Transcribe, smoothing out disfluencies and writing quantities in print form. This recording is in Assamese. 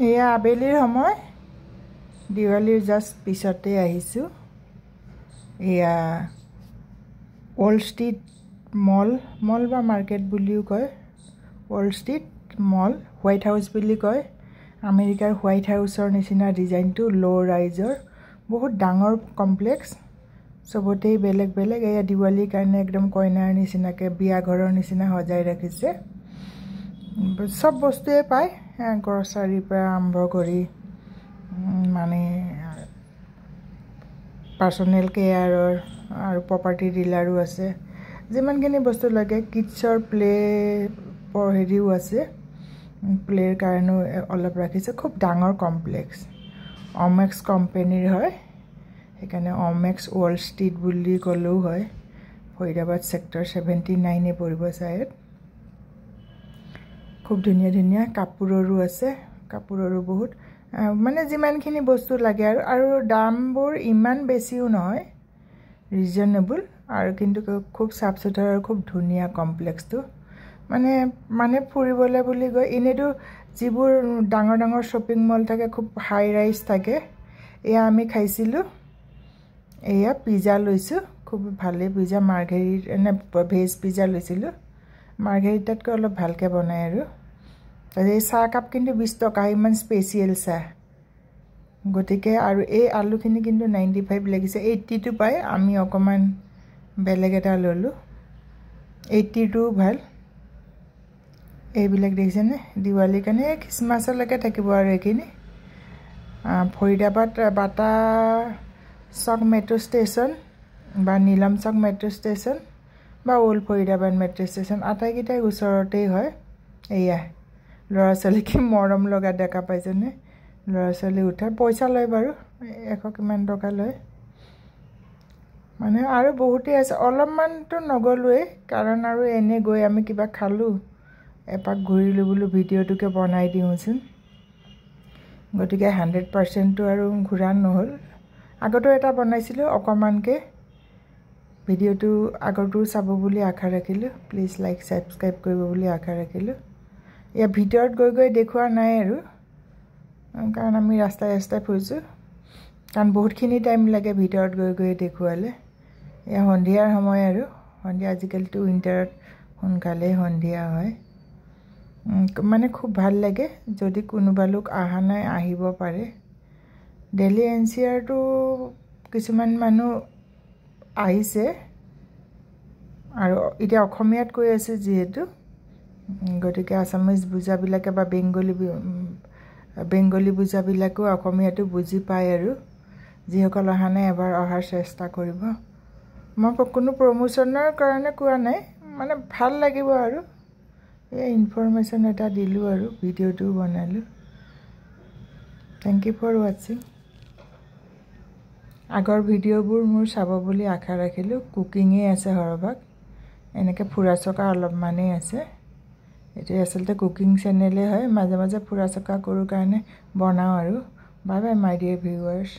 এয়া আবেলিৰ সময় দিৱালীৰ জাষ্ট পিছতে আহিছোঁ এয়া ওল্ড ষ্ট্ৰীট মল বা মাৰ্কেট বুলিও কয় ওল্ড ষ্ট্ৰীট মল হোৱাইট হাউচ বুলি কয় আমেৰিকাৰ হোৱাইট হাউচৰ নিচিনা ডিজাইনটো লো ৰাইজৰ বহুত ডাঙৰ কমপ্লেক্স সবতেই বেলেগ বেলেগ এয়া দিৱালীৰ কাৰণে একদম কইনাৰ নিচিনাকৈ বিয়া ঘৰৰ নিচিনা সজাই ৰাখিছে সব বস্তুৱে পায় গ্ৰসাৰীৰ পৰা আৰম্ভ কৰি মানে পাৰ্সোনেল কেয়াৰৰ আৰু প্ৰপাৰ্টি ডিলাৰো আছে যিমানখিনি বস্তু লাগে কিডছৰ প্লে হেৰিও আছে প্লেৰ কাৰণেও অলপ ৰাখিছে খুব ডাঙৰ কমপ্লেক্স অমেক্স কোম্পানীৰ হয় সেইকাৰণে অমেক্স ওল্ড ষ্ট্ৰীট বুলি ক'লেও হয় ফৰিদাবাদ সেক্টৰ 79 পৰিব চায়দ খুব ধুনীয়া ধুনীয়া কাপোৰৰো আছে কাপোৰৰো বহুত মানে যিমানখিনি বস্তু লাগে আৰু দামবোৰ ইমান বেছিও নহয় ৰিজনেবল আৰু কিন্তু খুব সাফ সুথৰা আৰু খুব ধুনীয়া কমপ্লেক্সটো মানে ফুৰিবলৈ বুলি গৈ এনেটো যিবোৰ ডাঙৰ ডাঙৰ শ্বপিং মল থাকে খুব হাই ৰাইজ থাকে এয়া আমি খাইছিলোঁ এয়া পিজ্জা লৈছোঁ খুব ভালে পিজ্জা মাৰ্ঘেৰিট ভেজ পিজ্জা লৈছিলোঁ মাৰ্ঘেৰিটাতকৈ অলপ ভালকৈ বনায় আৰু এই চাহ কাপ কিন্তু 20 টকা ইমান স্পেচিয়েল চাহ গতিকে আৰু এই আলুখিনি কিন্তু 95 লাগিছে 82 পায় আমি অকমান বেলেগ এটা ললোঁ 82 ভাল এইবিলাক দেখিছেনে দিৱালীৰ কাৰণে খ্ৰীষ্টমাছলৈকে থাকিব আৰু এইখিনি ফৰিদাবাদ বাটা চক মেট্ৰো ষ্টেচন বা নীলম চক মেট্ৰো ষ্টেচন বা ওল্ড ফৰিদাবাদ মেট্ৰো ষ্টেচন আটাইকেইটাই ওচৰতেই হয় এয়া ল'ৰা ছোৱালী কি মৰম লগা দেখা পাইছেনে ল'ৰা ছোৱালী উঠাৰ পইচা লয় বাৰু 100 কিমান টকা লয় মানে আৰু বহুতেই আছে অলপমানটো নগলোৱেই কাৰণ আৰু এনে গৈ আমি কিবা খালোঁ এপাক ঘূৰিলোঁ বোলো ভিডিঅ'টোকে বনাই দিওঁচোন গতিকে 100%টো আৰু ঘূৰা নহ'ল আগতো এটা বনাইছিলোঁ অকমানকৈ ভিডিঅ'টো আগৰটো চাব বুলি আশা ৰাখিলোঁ প্লিজ লাইক সাবস্ক্ৰাইব কৰিব বুলি আশা ৰাখিলোঁ এয়া ভিতৰত গৈ দেখুৱা নাই আৰু কাৰণ আমি ৰাস্তাই ফুৰিছোঁ কাৰণ বহুতখিনি টাইম লাগে ভিতৰত গৈ দেখুৱালে এয়া সন্ধিয়াৰ সময় আৰু সন্ধিয়া আজিকালিতো উইণ্টাৰত সোনকালে সন্ধিয়া হয় মানে খুব ভাল লাগে যদি কোনোবা লোক আহা নাই আহিব পাৰে দিল্লী এনচিআৰটো কিছুমান মানুহ আহিছে আৰু এতিয়া অসমীয়াত কৈ আছে যিহেতু গতিকে আসামিজ বুজাবিলাকে বা বেংগলী বুজাবিলাকো অসমীয়াটো বুজি পায় আৰু যিসকল অহা নাই এবাৰ অহাৰ চেষ্টা কৰিব মই কোনো প্ৰমোচনৰ কাৰণে কোৱা নাই মানে ভাল লাগিব আৰু এই ইনফৰমেশ্যন এটা দিলোঁ আৰু ভিডিঅ'টো বনালোঁ থেংক ইউ ফৰ ৱাচিং আগৰ ভিডিঅ'বোৰ মোৰ চাব বুলি আশা ৰাখিলোঁ কুকিঙে আছে সৰভাগ এনেকৈ ফুৰা চকা অলপমানেই আছে এটো আসলতে কুকিং চেনেলে হয় মাজে মাজে ফুৰা চকা কৰোঁ কাৰণে বনাওঁ আৰু bye by my dear viewers